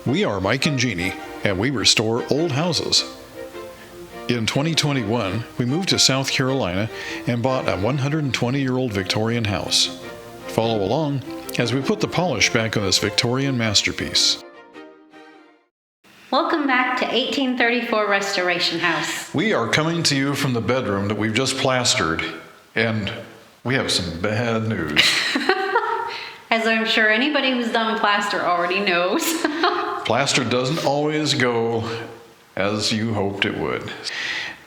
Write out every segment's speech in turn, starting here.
We are Mike and Jeannie, and we restore old houses. In 2021, we moved to South Carolina and bought a 120-year-old Victorian house. Follow along as we put the polish back on this Victorian masterpiece. Welcome back to 1834 Restoration House. We are coming to you from the bedroom that we've just plastered, and we have some bad news. As I'm sure anybody who's done plaster already knows. Plaster doesn't always go as you hoped it would.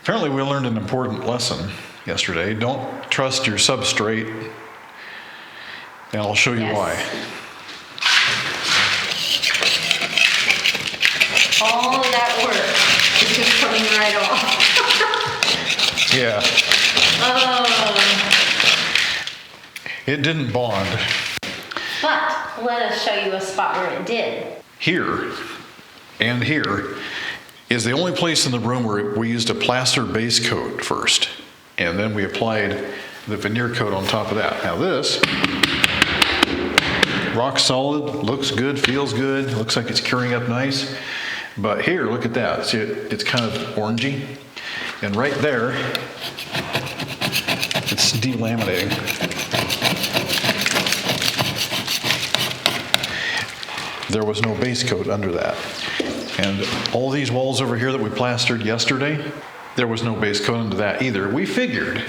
Apparently we learned an important lesson yesterday. Don't trust your substrate, and I'll show you why. All of that work is just coming right off. Yeah. Oh. It didn't bond. But let us show you a spot where it did. Here and here is the only place in the room where we used a plaster base coat first, and then we applied the veneer coat on top of that. Now this, rock solid, looks good, feels good, looks like it's curing up nice. But here, look at that. See, it's kind of orangey. And right there, it's delaminating. There was no base coat under that. And all these walls over here that we plastered yesterday, there was no base coat under that either. We figured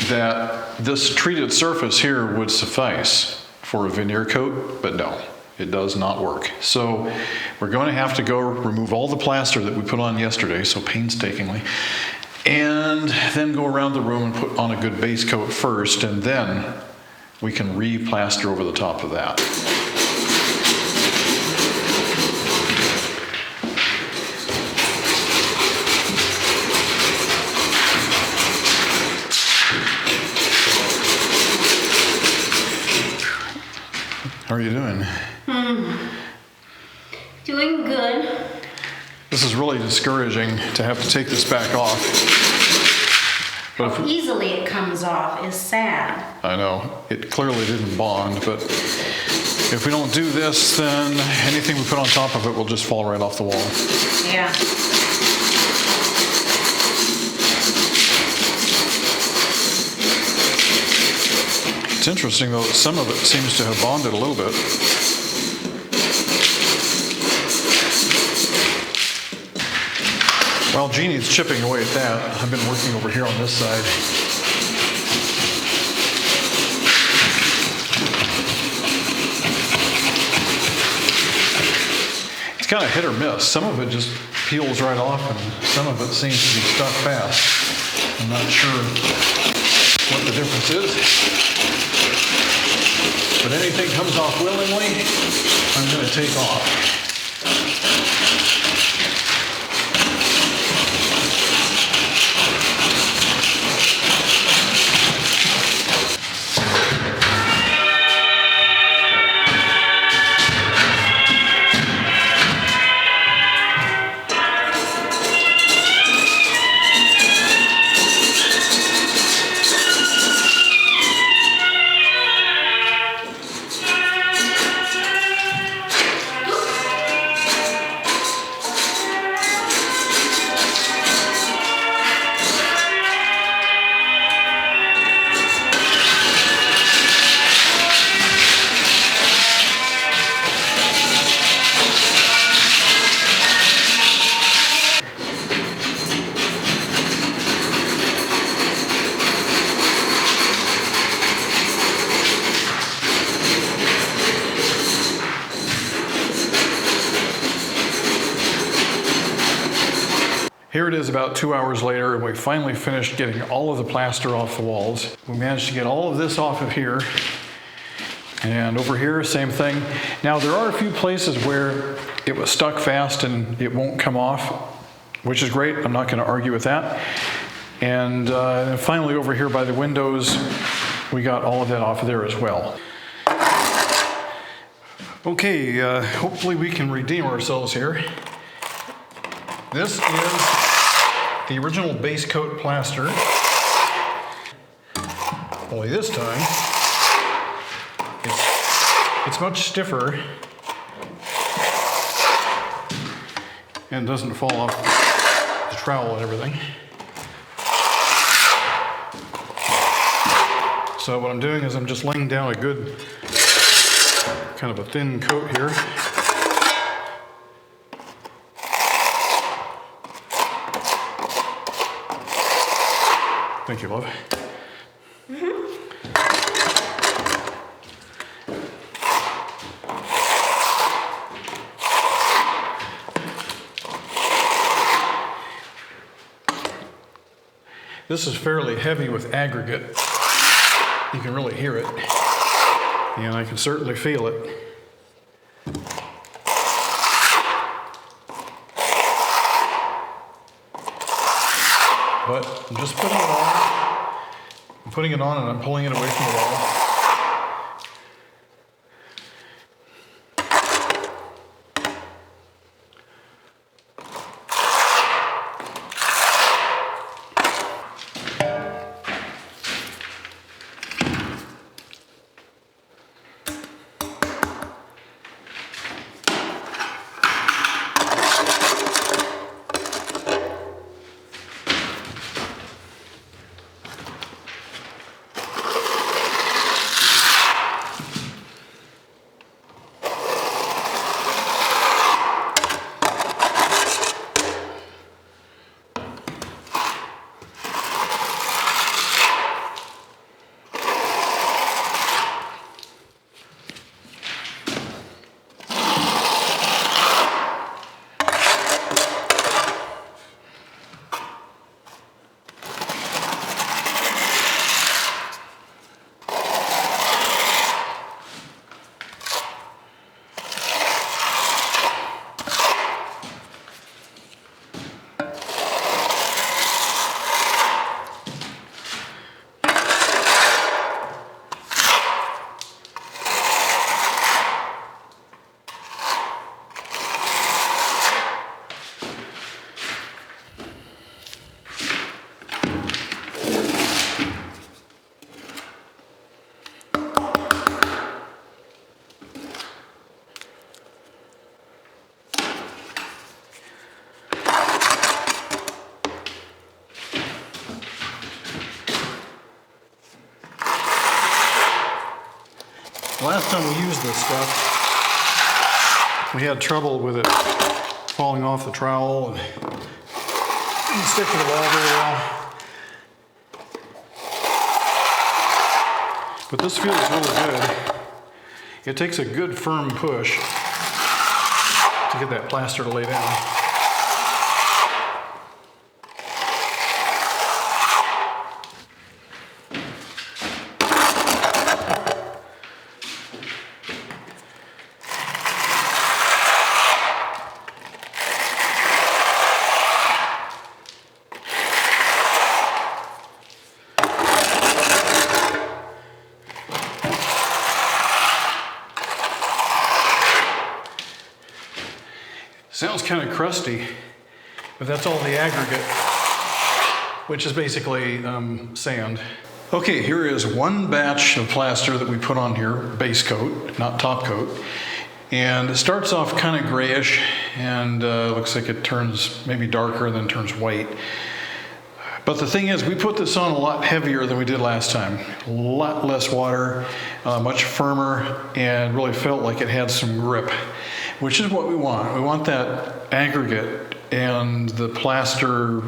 that this treated surface here would suffice for a veneer coat, but no, it does not work. So we're going to have to go remove all the plaster that we put on yesterday, so painstakingly, and then go around the room and put on a good base coat first, and then we can re-plaster over the top of that. How are you doing? Doing good. This is really discouraging to have to take this back off. But How easily it comes off is sad. I know, it clearly didn't bond, but if we don't do this, then anything we put on top of it will just fall right off the wall. Yeah. It's interesting though that some of it seems to have bonded a little bit. While Jeannie's chipping away at that, I've been working over here on this side. It's kind of hit or miss. Some of it just peels right off and some of it seems to be stuck fast. I'm not sure what the difference is. But anything comes off willingly, I'm going to take off. Here it is about 2 hours later, and we finally finished getting all of the plaster off the walls. We managed to get all of this off of here. And over here, same thing. Now there are a few places where it was stuck fast and it won't come off, which is great. I'm not going to argue with that. And finally over here by the windows, we got all of that off of there as well. Okay, hopefully we can redeem ourselves here. This is the original base coat plaster, only this time it's much stiffer and doesn't fall off the trowel and everything. So what I'm doing is I'm just laying down a good, kind of a thin coat here. Thank you, love. This is fairly heavy with aggregate. You can really hear it, and I can certainly feel it. But I'm just putting it on. I'm putting it on and I'm pulling it away from the wall. Last time we used this stuff, we had trouble with it falling off the trowel and didn't stick to the wall very well. But this feels really good. It takes a good firm push to get that plaster to lay down. Sounds kind of crusty, but that's all the aggregate, which is basically sand. Okay, here is one batch of plaster that we put on here, base coat, not top coat. And it starts off kind of grayish and looks like it turns maybe darker and then turns white. But the thing is, we put this on a lot heavier than we did last time. A lot less water, much firmer, and really felt like it had some grip, which is what we want. We want that aggregate and the plaster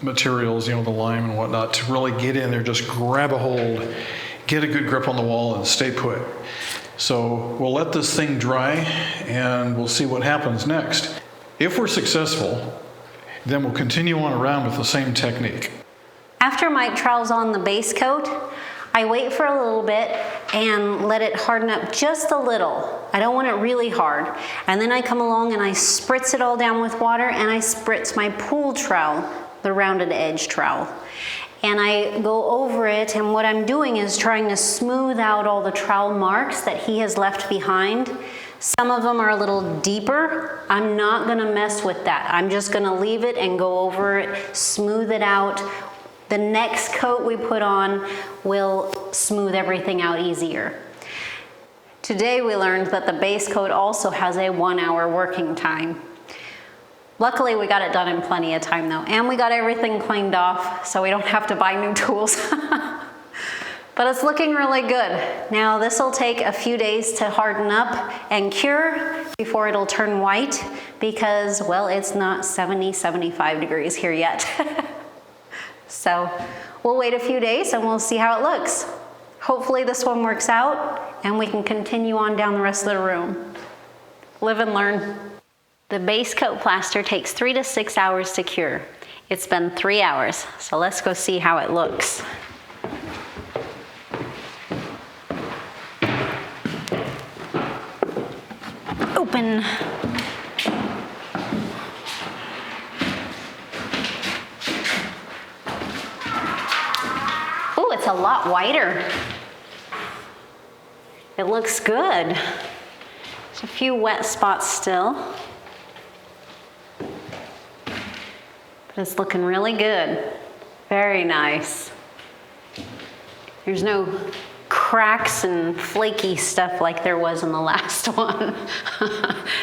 materials, you know, the lime and whatnot, to really get in there, just grab a hold, get a good grip on the wall and stay put. So we'll let this thing dry and we'll see what happens next. If we're successful, then we'll continue on around with the same technique. After Mike trowels on the base coat, I wait for a little bit and let it harden up just a little. I don't want it really hard. And then I come along and I spritz it all down with water and I spritz my pool trowel, the rounded edge trowel. And I go over it, and what I'm doing is trying to smooth out all the trowel marks that he has left behind. Some of them are a little deeper. I'm not gonna mess with that. I'm just gonna leave it and go over it, smooth it out. The next coat we put on will smooth everything out easier. Today we learned that the base coat also has a 1 hour working time. Luckily, we got it done in plenty of time though, and we got everything cleaned off, so we don't have to buy new tools. But it's looking really good. Now this will take a few days to harden up and cure before it'll turn white because, well, it's not 70, 75 degrees here yet. So we'll wait a few days and we'll see how it looks. Hopefully this one works out and we can continue on down the rest of the room. Live and learn. The base coat plaster takes 3 to 6 hours to cure. It's been 3 hours, so let's go see how it looks. Open. Oh, it's a lot whiter. It looks good. There's a few wet spots still. But it's looking really good. Very nice. There's no cracks and flaky stuff like there was in the last one.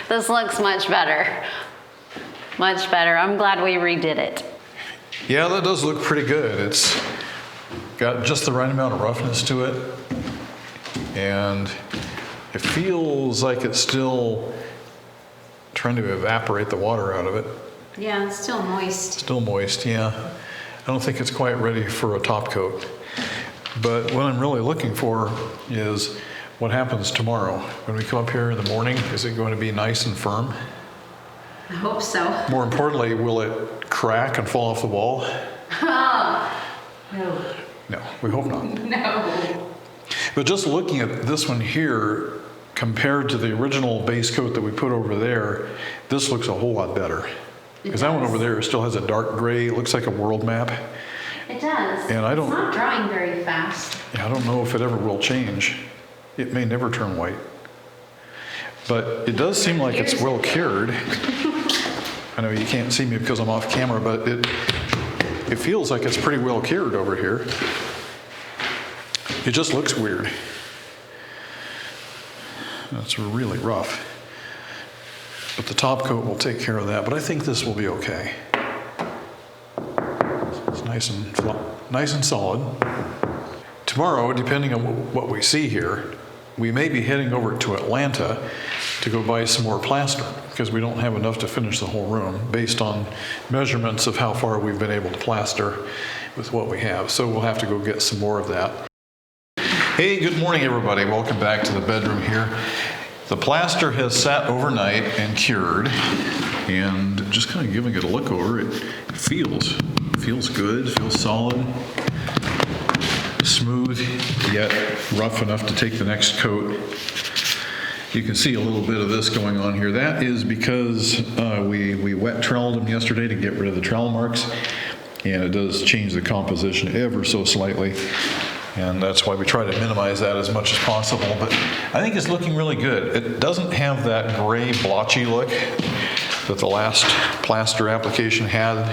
This looks much better. Much better. I'm glad we redid it. Yeah, that does look pretty good. It's got just the right amount of roughness to it. And it feels like it's still trying to evaporate the water out of it. Yeah, it's still moist. Still moist, yeah. I don't think it's quite ready for a top coat. But what I'm really looking for is what happens tomorrow. When we come up here in the morning, is it going to be nice and firm? I hope so. More importantly, will it crack and fall off the wall? Oh, no. No, we hope not. No. But just looking at this one here, compared to the original base coat that we put over there, this looks a whole lot better. Because that one over there still has a dark gray, it looks like a world map. It does. And it's not drying very fast. Yeah, I don't know if it ever will change. It may never turn white. But it does seem like it's well cured. I know you can't see me because I'm off camera, but it feels like it's pretty well cured over here. It just looks weird. It's really rough. But the top coat will take care of that, but I think this will be okay. It's nice and solid. Tomorrow, depending on what we see here, we may be heading over to Atlanta to go buy some more plaster because we don't have enough to finish the whole room based on measurements of how far we've been able to plaster with what we have. So we'll have to go get some more of that. Hey, good morning everybody. Welcome back to the bedroom here. The plaster has sat overnight and cured, and just kind of giving it a look over, it feels good, feels solid, smooth, yet rough enough to take the next coat. You can see a little bit of this going on here. That is because we wet troweled them yesterday to get rid of the trowel marks, and it does change the composition ever so slightly. And that's why we try to minimize that as much as possible. But I think it's looking really good. It doesn't have that gray blotchy look that the last plaster application had,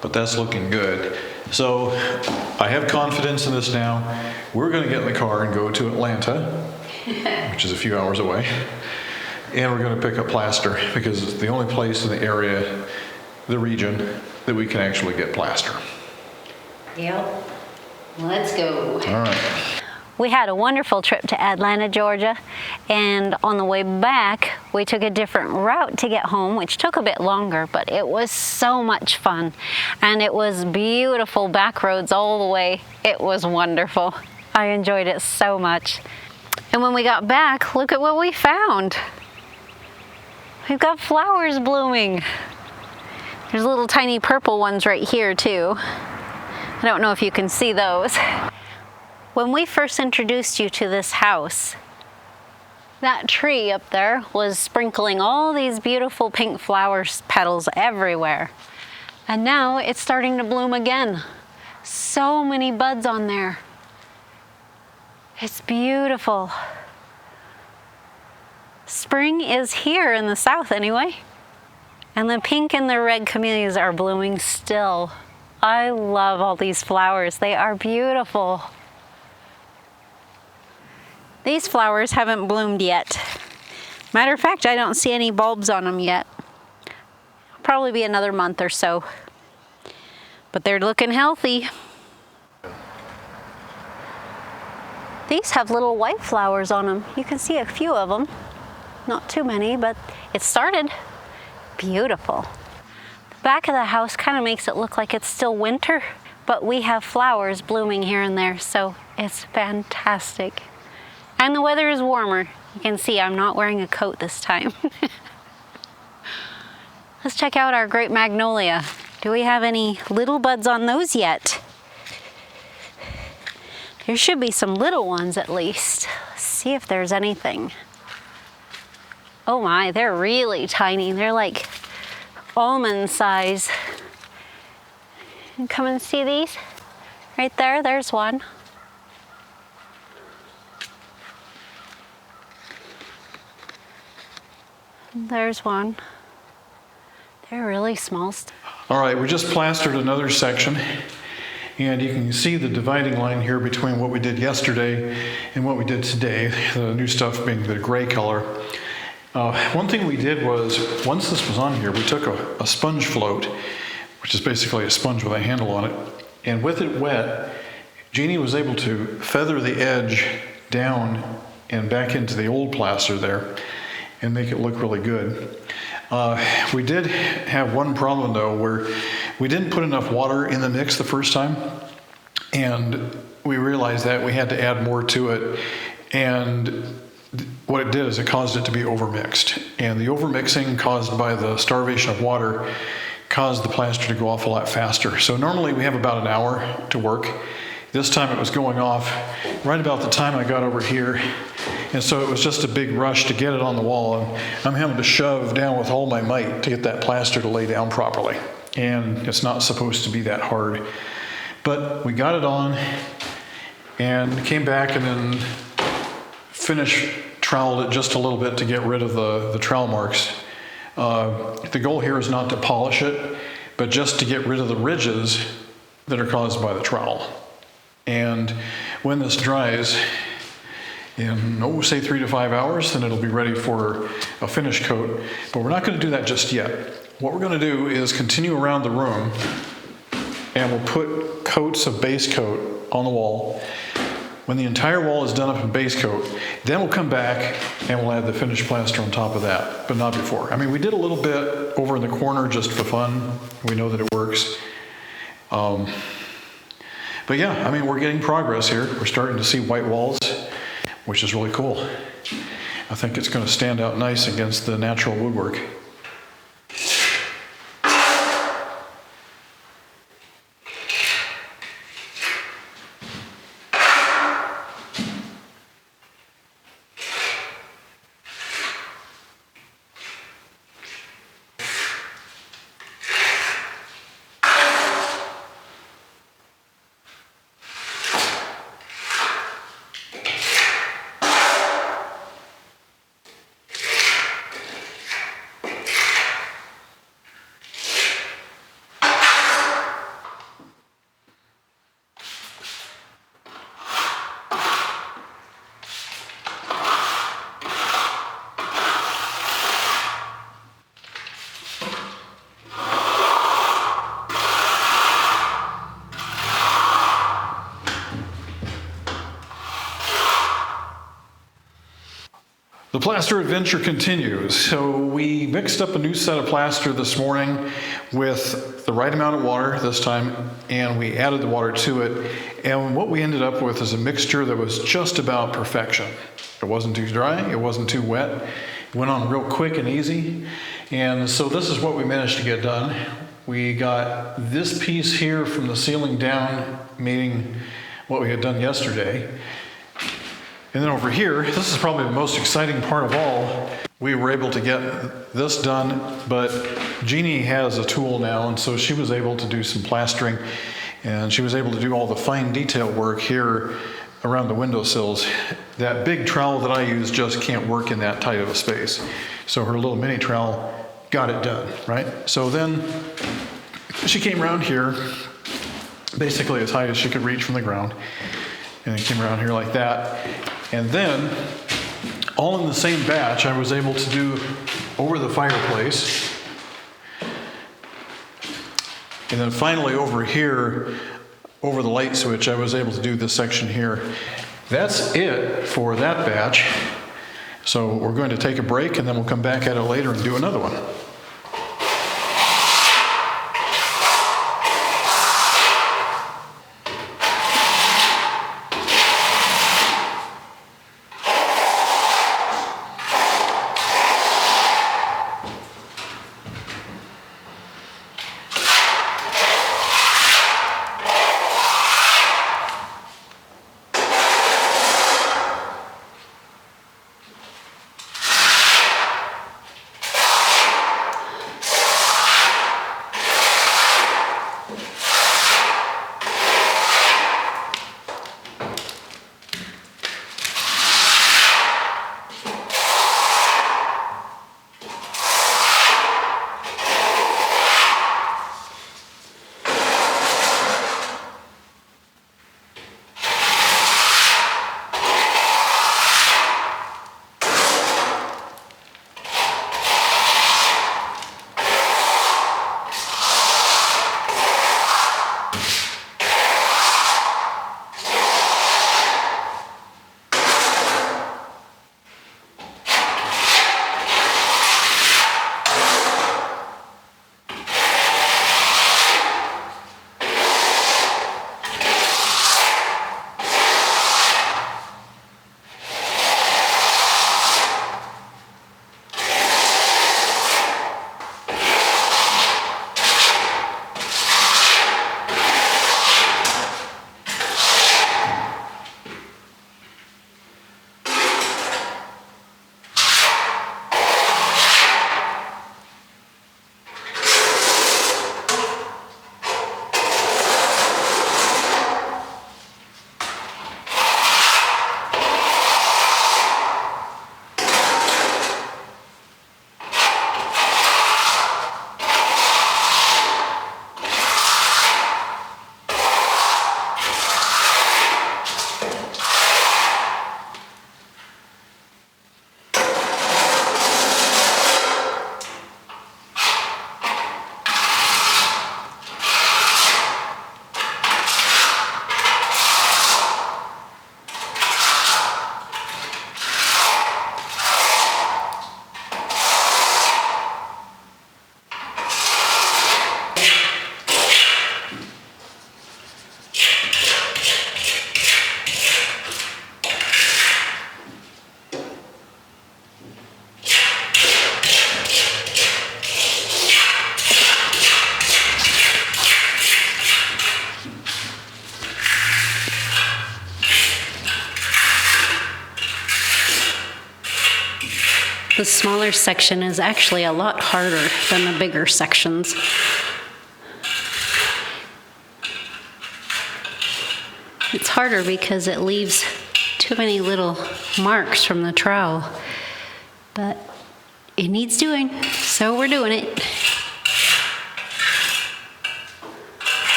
but that's looking good. So I have confidence in this now. We're going to get in the car and go to Atlanta, which is a few hours away, and we're going to pick up plaster because it's the only place in the area, the region, that we can actually get plaster. Yep. Let's go. All right. We had a wonderful trip to Atlanta, Georgia, and on the way back, we took a different route to get home, which took a bit longer, but it was so much fun. And it was beautiful back roads all the way. It was wonderful. I enjoyed it so much. And when we got back, look at what we found. We've got flowers blooming. There's little tiny purple ones right here too. I don't know if you can see those. When we first introduced you to this house, that tree up there was sprinkling all these beautiful pink flowers, petals everywhere. And now it's starting to bloom again. So many buds on there. It's beautiful. Spring is here in the south anyway. And the pink and the red camellias are blooming still. I love all these flowers. They are beautiful. These flowers haven't bloomed yet. Matter of fact, I don't see any bulbs on them yet. probably be another month or so. But they're looking healthy. These have little white flowers on them. You can see a few of them. Not too many, but it started. Beautiful. The back of the house kind of makes it look like it's still winter, but we have flowers blooming here and there, so it's fantastic. And the weather is warmer. You can see I'm not wearing a coat this time. Let's check out our great magnolia. Do we have any little buds on those yet? There should be some little ones at least. Let's see if there's anything. Oh my, they're really tiny. They're like almond size. Come and see these? Right there, there's one. There's one. They're really small. All right, we just plastered another section, and you can see the dividing line here between what we did yesterday and what we did today, the new stuff being the gray color. One thing we did was, once this was on here, we took a sponge float, which is basically a sponge with a handle on it, and with it wet, Jeannie was able to feather the edge down and back into the old plaster there and make it look really good. We did have one problem though, where we didn't put enough water in the mix the first time, and we realized that we had to add more to it, and what it did is it caused it to be overmixed, and the overmixing caused by the starvation of water caused the plaster to go off a lot faster. So normally we have about an hour to work. This time it was going off right about the time I got over here, and so it was just a big rush to get it on the wall, and I'm having to shove down with all my might to get that plaster to lay down properly, and it's not supposed to be that hard. But we got it on and came back and then troweled it just a little bit to get rid of the trowel marks. The goal here is not to polish it, but just to get rid of the ridges that are caused by the trowel. And when this dries in, say 3 to 5 hours, then it'll be ready for a finish coat. But we're not going to do that just yet. What we're going to do is continue around the room, and we'll put coats of base coat on the wall. When the entire wall is done up in base coat, then we'll come back and we'll add the finished plaster on top of that, but not before. I mean, we did a little bit over in the corner just for fun. We know that it works. But yeah, I mean, we're getting progress here. We're starting to see white walls, which is really cool. I think it's going to stand out nice against the natural woodwork. The plaster adventure continues. So we mixed up a new set of plaster this morning with the right amount of water this time, and we added the water to it. And what we ended up with is a mixture that was just about perfection. It wasn't too dry, it wasn't too wet. It went on real quick and easy. And so this is what we managed to get done. We got this piece here from the ceiling down, meaning what we had done yesterday. And then over here, this is probably the most exciting part of all. We were able to get this done, but Jeannie has a tool now, and so she was able to do some plastering, and she was able to do all the fine detail work here around the windowsills. That big trowel that I use just can't work in that tight of a space. So her little mini trowel got it done, right? So then she came around here, basically as high as she could reach from the ground, and it came around here like that. And then, all in the same batch, I was able to do over the fireplace And then finally over here, over the light switch, I was able to do this section here. That's it for that batch. So we're going to take a break and then we'll come back at it later and do another one. The smaller section is actually a lot harder than the bigger sections. It's harder because it leaves too many little marks from the trowel, but it needs doing, so we're doing it.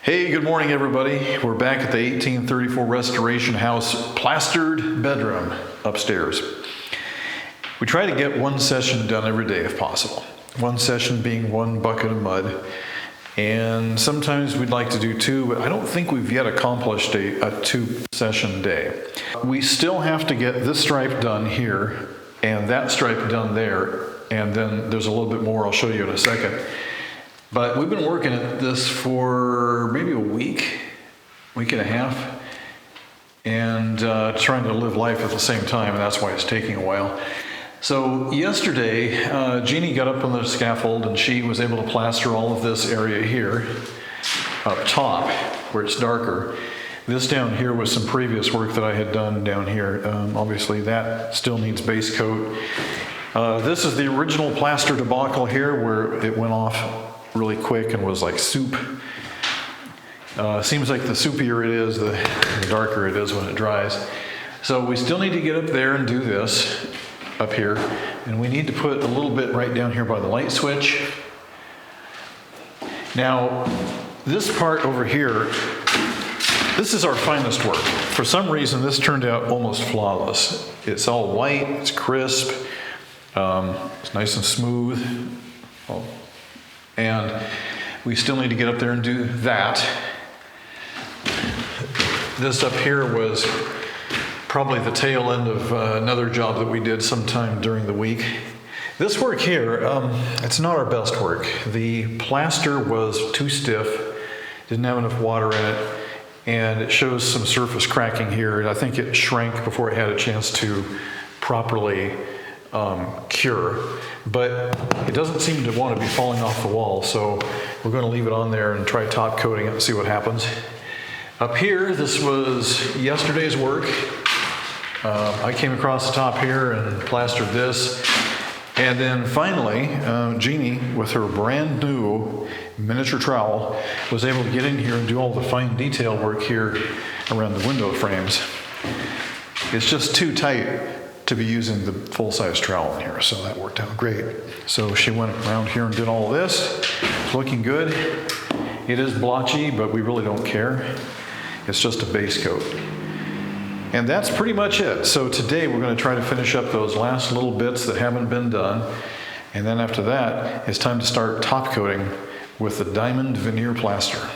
Hey, good morning everybody. We're back at the 1834 Restoration House plastered bedroom upstairs. We try to get one session done every day if possible. One session being one bucket of mud. And sometimes we'd like to do two, but I don't think we've yet accomplished a two-session day. We still have to get this stripe done here and that stripe done there. And then there's a little bit more I'll show you in a second. But we've been working at this for maybe a week and a half, and trying to live life at the same time, and that's why it's taking a while. So yesterday, Jeannie got up on the scaffold and she was able to plaster all of this area here, up top, where it's darker. This down here was some previous work that I had done down here. Obviously that still needs base coat. This is the original plaster debacle here where it went off really quick and was like soup. Seems like the soupier it is, the darker it is when it dries. So we still need to get up there and do this up here. And we need to put a little bit right down here by the light switch. Now, this part over here This is our finest work. For some reason, this turned out almost flawless. It's all white, it's crisp, it's nice and smooth. Oh. And we still need to get up there and do that. This up here was probably the tail end of another job that we did sometime during the week. This work here, it's not our best work. The plaster was too stiff, didn't have enough water in it, and it shows some surface cracking here. I think it shrank before it had a chance to properly cure, but it doesn't seem to want to be falling off the wall, so we're going to leave it on there and try top coating it and see what happens. Up here, this was yesterday's work. I came across the top here and plastered this. And then finally, Jeannie, with her brand new miniature trowel, was able to get in here and do all the fine detail work here around the window frames. It's just too tight to be using the full-size trowel in here, so that worked out great. So she went around here and did all this. It's looking good. It is blotchy, but we really don't care. It's just a base coat. And that's pretty much it. So today we're going to try to finish up those last little bits that haven't been done. And then after that, it's time to start top coating with the diamond veneer plaster.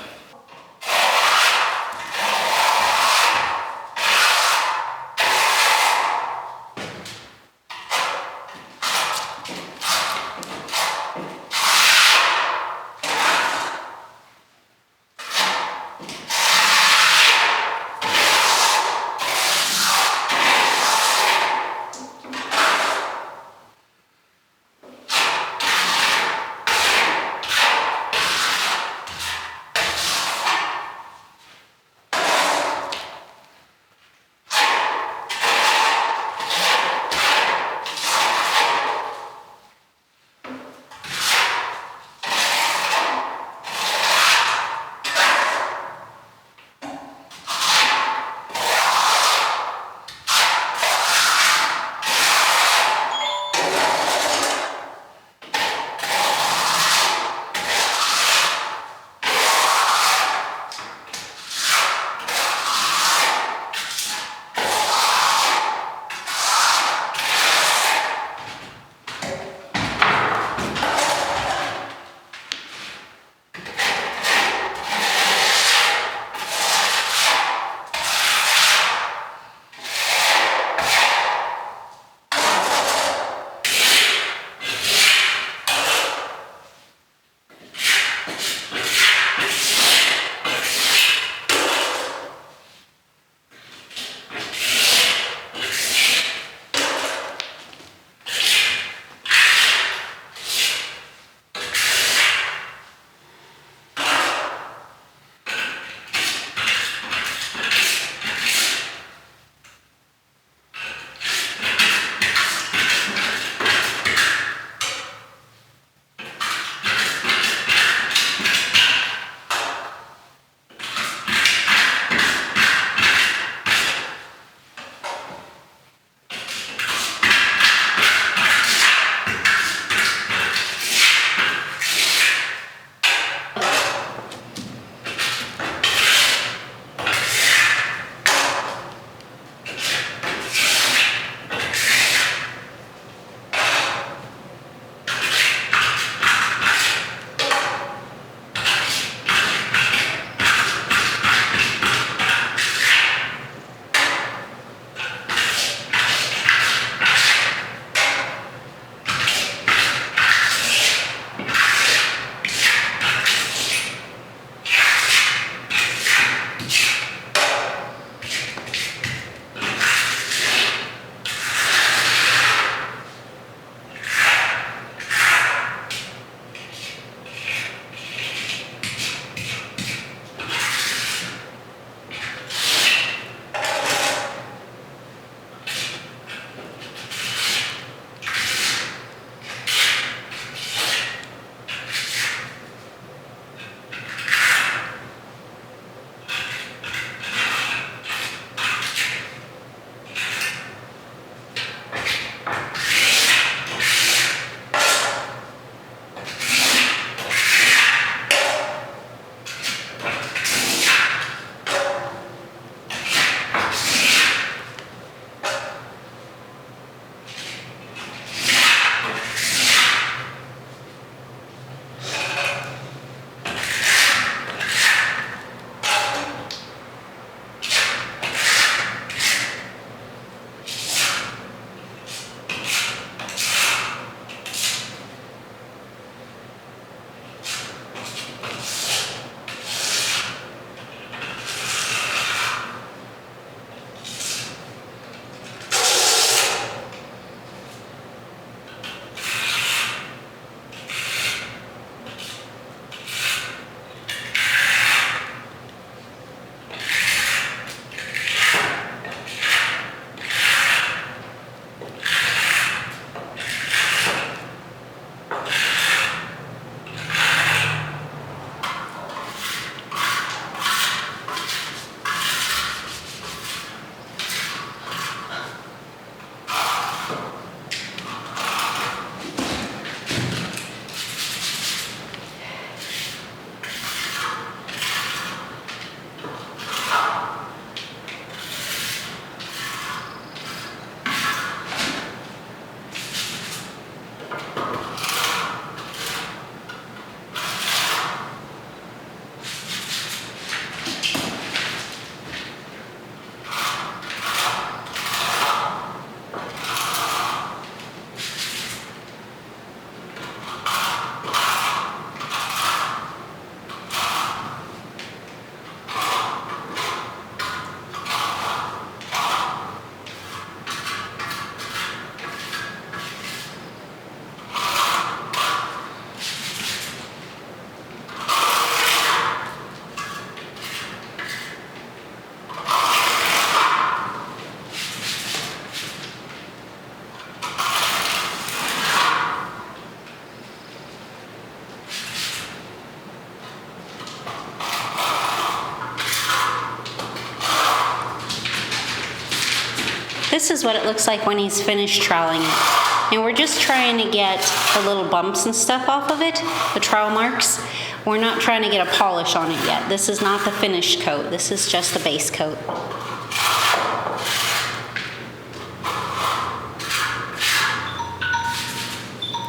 This is what it looks like when he's finished troweling it. And we're just trying to get the little bumps and stuff off of it, the trowel marks. We're not trying to get a polish on it yet. This is not the finished coat. This is just the base coat.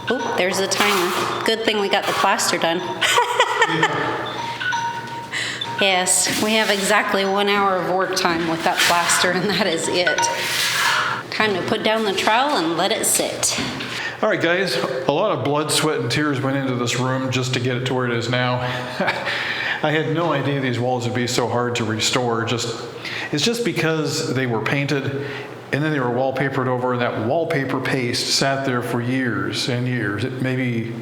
Oop, there's the timer. Good thing we got the plaster done. Yes, we have exactly 1 hour of work time with that plaster, and that is it. Time to put down the trowel and let it sit. All right, guys, a lot of blood, sweat, and tears went into this room just to get it to where it is now. I had no idea these walls would be so hard to restore. It's just because they were painted and then they were wallpapered over, and that wallpaper paste sat there for years and years, maybe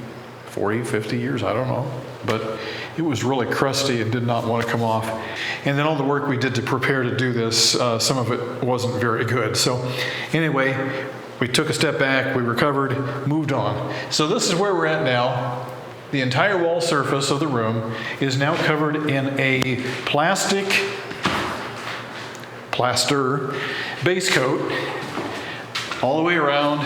40, 50 years, I don't know. But it was really crusty and did not want to come off. And then all the work we did to prepare to do this, some of it wasn't very good. So anyway, we took a step back, we recovered, moved on. So this is where we're at now. The entire wall surface of the room is now covered in a plaster base coat all the way around,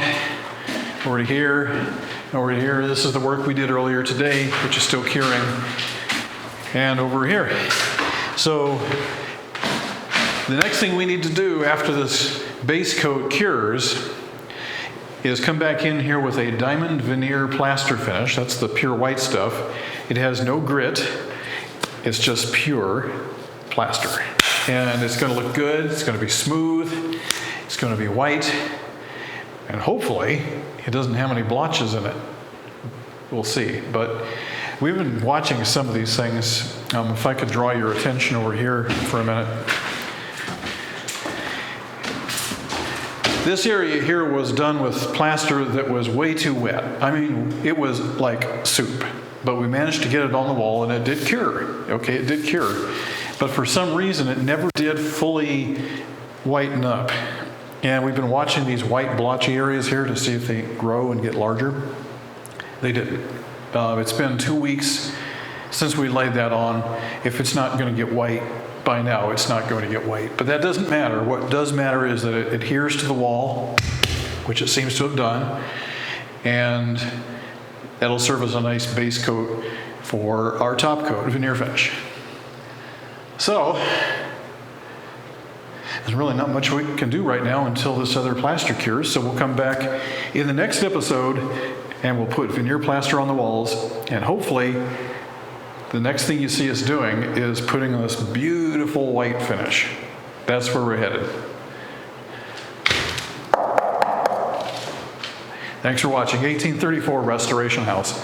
over to here, over to here. This is the work we did earlier today, which is still curing, and over here. So the next thing we need to do after this base coat cures is come back in here with a diamond veneer plaster finish. That's the pure white stuff. It has no grit. It's just pure plaster. And it's going to look good. It's going to be smooth. It's going to be white. And hopefully it doesn't have any blotches in it. We'll see. But we've been watching some of these things. If I could draw your attention over here for a minute. This area here was done with plaster that was way too wet. I mean, it was like soup. But we managed to get it on the wall, and it did cure. Okay, it did cure. But for some reason, it never did fully whiten up. And we've been watching these white blotchy areas here to see if they grow and get larger. They didn't. It's been 2 weeks since we laid that on. If it's not going to get white by now, it's not going to get white. But that doesn't matter. What does matter is that it adheres to the wall, which it seems to have done. And that'll serve as a nice base coat for our top coat, veneer finish. So, there's really not much we can do right now until this other plaster cures. So we'll come back in the next episode and we'll put veneer plaster on the walls. And hopefully, the next thing you see us doing is putting this beautiful white finish. That's where we're headed. Thanks for watching 1834 Restoration House.